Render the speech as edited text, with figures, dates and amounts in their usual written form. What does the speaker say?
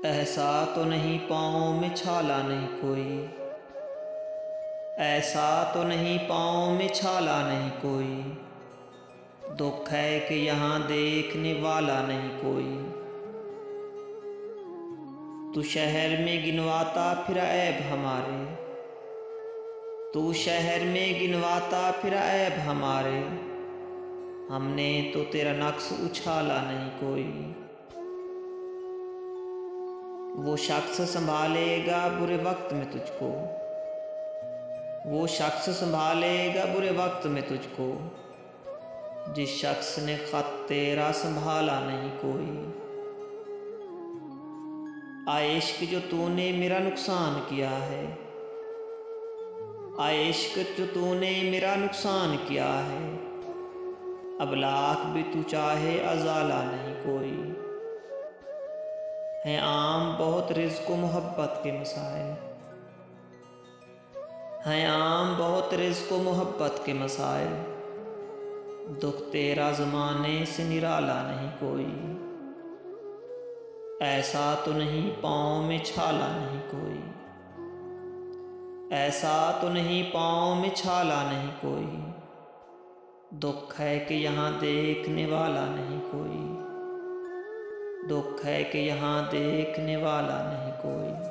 ऐसा तो नहीं पाँव में छाला नहीं कोई, ऐसा तो नहीं पाँव में छाला नहीं कोई। दुख है कि यहाँ देखने वाला नहीं कोई। तू शहर में गिनवाता फिर ऐब हमारे, तू शहर में गिनवाता फिर ऐब हमारे। हमने तो तेरा नक्श उछाला नहीं कोई। वो शख्स संभालेगा बुरे वक्त में तुझको, वो शख्स संभालेगा बुरे वक्त में तुझको, जिस शख्स ने खत तेरा संभाला नहीं कोई। आए इश्क जो तूने मेरा नुकसान किया है, आए इश्क जो तूने मेरा नुकसान किया है। अब लाख भी तू चाहे अजाला नहीं कोई। है आम बहुत रिज़्क़ मोहब्बत के मसाइल, हैं आम बहुत रिज़्क़ मोहब्बत के मसाइल। दुख तेरा ज़माने से निराला नहीं कोई। ऐसा तो नहीं पाँव में छाला नहीं कोई, ऐसा तो नहीं पाँव में छाला नहीं कोई। दुख है कि यहाँ देखने वाला नहीं कोई, दुख है कि यहाँ देखने वाला नहीं कोई।